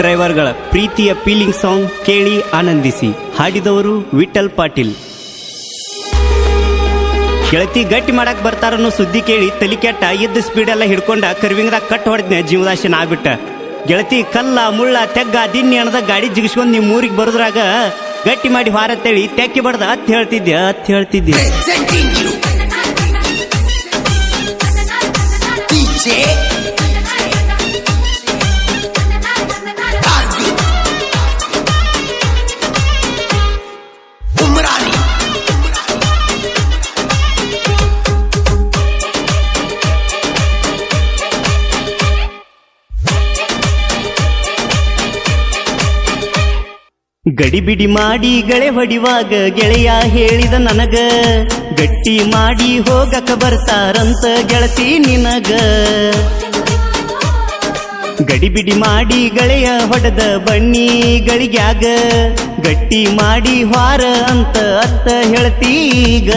ಡ್ರೈವರ್ಗಳ ಪ್ರೀತಿಯ feeling song ಕೇಳಿ ಆನಂದಿಸಿ. ಹಾಡಿದವರು ವಿಠಲ್ ಪಾಟೀಲ್. ಗೆಳತಿ ಗಟ್ಟಿ ಮಾಡಕ್ ಬರ್ತಾರನ್ನೋ ಸುದ್ದಿ ಕೇಳಿ ತಲಿ ಕೆಟ್ಟ ಇದ್ದ ಸ್ಪೀಡ್ ಎಲ್ಲ ಹಿಡ್ಕೊಂಡ ಕರ್ವಿಂಗ್ದಾಗ ಕಟ್ ಹೊಡೆದ್ನೆ ಜೀವದಾಶನ ಆಗ್ಬಿಟ್ಟ. ಗೆಳತಿ ಕಲ್ಲ ಮುಳ್ಳ ತೆಗ್ಗ ದಿನ್ನಿ ಅಣದ ಗಾಡಿ ಜಿಗಿಸ್ಕೊಂಡ್ ನಿಮ್ ಊರಿಗೆ ಬರೋದ್ರಾಗ ಗಟ್ಟಿ ಮಾಡಿ ಹಾರತ್ತೇಳಿ ತೆಕ್ಕಿ ಬಡ್ದ ಅತ್ ಹೇಳ್ತಿದ್ದೆ. ಗಡಿಬಿಡಿ ಮಾಡಿ ಗಳೆ ಹೊಡಿವಾಗ ಗೆಳೆಯ ಹೇಳಿದ ನನಗ, ಗಟ್ಟಿ ಮಾಡಿ ಹೋಗಕ ಬರ್ತಾರಂತ ಗೆಳತಿ ನಿನಗ. ಗಡಿಬಿಡಿ ಮಾಡಿ ಗೆಳೆಯ ಹೊಡೆದ ಬಣ್ಣಿಗಳಿಗ್ಯಾಗ, ಗಟ್ಟಿ ಮಾಡಿ ಹಾರ ಅಂತ ಅತ್ತ ಹೇಳ್ತೀಗ.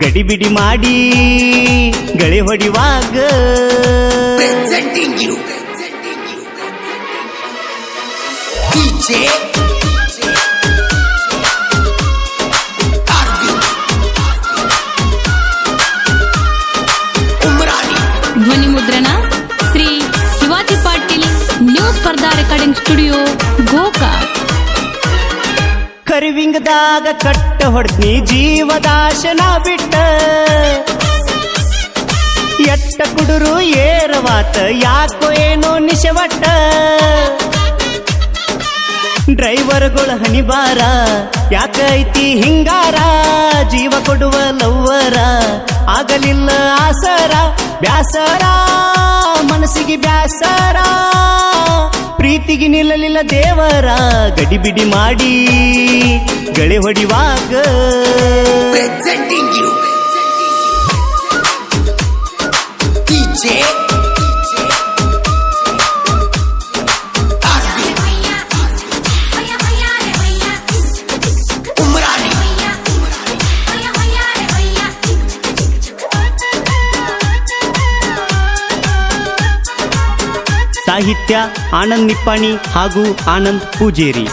ಗಡಿಬಿಡಿ ಮಾಡಿ ಗಳೆ ಹೊಡಿವಾಗ ಧ್ವನಿ ಮುದ್ರಣ ಶ್ರೀ ಶಿವಾಜಿ ಪಾಟೀಲ್, ನ್ಯೂ ಸ್ಪರ್ಧಾ ರೆಕಾರ್ಡಿಂಗ್ ಸ್ಟುಡಿಯೋ, ಗೋಕಾಕ್. ಕರಿವಿಂಗದಾಗ ಕಟ್ಟ ಹೊಡ್ನಿ ಜೀವದಾಶನ ಬಿಟ್ಟ, ಎಟ್ಟ ಕುಡುರು ಏರವಾತ ಯಾಕೋ ಏನೋ ನಿಶವಟ್ಟ. ಡ್ರೈವರ್ಗಳು ಹಣಿಬಾರ ಯಾಕೈತಿ ಹಿಂಗಾರ, ಜೀವ ಕೊಡುವ ಲವ್ವರ ಆಗಲಿಲ್ಲ ಆಸರ. ಬ್ಯಾಸರ ಮನಸ್ಸಿಗೆ ಬ್ಯಾಸರ, ಪ್ರೀತಿಗೆ ನಿಲ್ಲಲಿಲ್ಲ ದೇವರ. ಗಡಿಬಿಡಿ ಮಾಡಿ ಗಳೆ ಹೊಡಿವಾಗ ಸಾಹಿತ್ಯ ಆನಂದ್ ನಿಪ್ಪಾಣಿ ಹಾಗೂ ಆನಂದ್ ಪೂಜೇರಿ.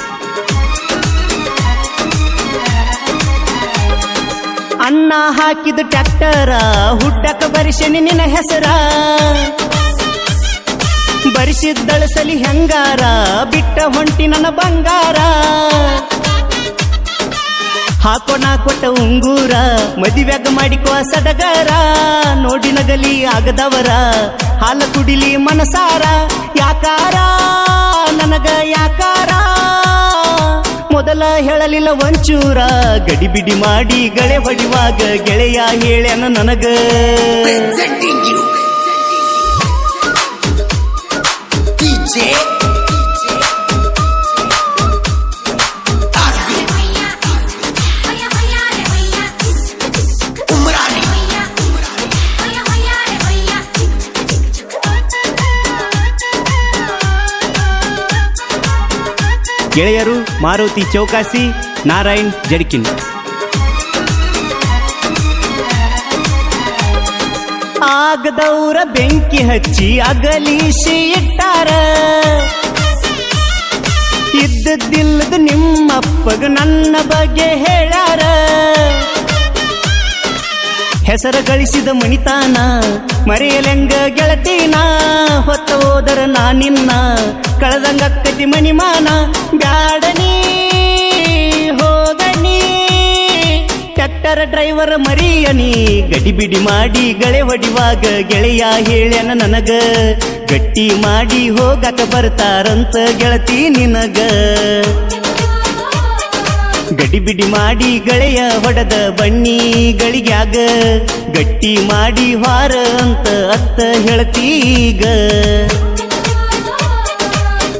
ಅನ್ನ ಹಾಕಿದ ಟ್ರ್ಯಾಕ್ಟರ ಹುಟ್ಟಕ ಬರಿಸನಿ ನಿನ್ನ ಹೆಸರ, ಬರಿಸಿದ್ದಳಸಲಿ ಹೆಂಗಾರ ಬಿಟ್ಟ ಹೊಂಟಿ ನನ್ನ ಬಂಗಾರ. ಹಾಕೋಣ ಕೊಟ್ಟ ಉಂಗೂರ ಮದಿವ್ಯಾಗ ಮಾಡಿಕೋ ಸಡಗರ, ನೋಡಿ ನಗಲಿ ಆಗದವರ ಹಾಲ ಕುಡಿಲಿ ಮನಸಾರ. ಯಾಕಾರ ನನಗ ಯಾಕಾರ ಮೊದಲ ಹೇಳಲಿಲ್ಲ ಒಂಚೂರ, ಗಡಿಬಿಡಿ ಮಾಡಿ ಗಳೆ ಹೊಡಿವಾಗ ಗೆಳೆಯ ಹೇಳ್ಯಾನ ನನಗ. ಗೆಳೆಯರು ಮಾರುತಿ ಚೌಕಾಸಿ, ನಾರಾಯಣ್ ಜಡ್ಕಿನ್. ಆಗದವ್ರ ಬೆಂಕಿ ಹಚ್ಚಿ ಅಗಲೀಶಿ ಇಟ್ಟಾರ, ಇದ್ದದ್ದಿಲ್ಲದ ನಿಮ್ಮಪ್ಪಗ ನನ್ನ ಬಗ್ಗೆ ಹೇಳ್ಯಾರ. ಹೆಸರ ಗಳಿಸಿದ ಮಣಿತಾನ ಮರೆಯಲೆಂಗ ಗೆಳತೀನ, ಹೊತ್ತ ಹೋದರ ನಾನಿನ್ನ ಕಳೆದಂಗಕ್ಕತಿ ಮಣಿಮಾನ. ಬ್ಯಾಡನಿ ಹೋಗನಿ ಟ್ರ್ಯಾಕ್ಟರ್ ಡ್ರೈವರ್ ಮರಿಯನಿ, ಗಡಿಬಿಡಿ ಮಾಡಿ ಗಳೆ ಹೊಡಿವಾಗ ಗೆಳೆಯ ಹೇಳ್ಯಾನ ನನಗ, ಗಟ್ಟಿ ಮಾಡಿ ಹೋಗಕ ಬರ್ತಾರಂತ ಗೆಳತಿ ನಿನಗ. ಗಡಿಬಿಡಿ ಮಾಡಿ ಗೆಳೆಯ ಹೊಡೆದ ಬಣ್ಣಿಗಳಿಗ್ಯಾಗ, ಗಟ್ಟಿ ಮಾಡಿ ಹಾರ ಅಂತ ಅತ್ತ ಹೇಳ್ತೀಗ.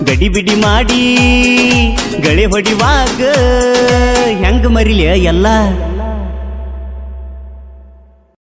ಗಡಿಬಿಡಿ ಮಾಡಿ ಗಳೆ ಹೊಡಿವಾಗ ಹೆಂಗ ಮರಿಲಿಯ ಎಲ್ಲ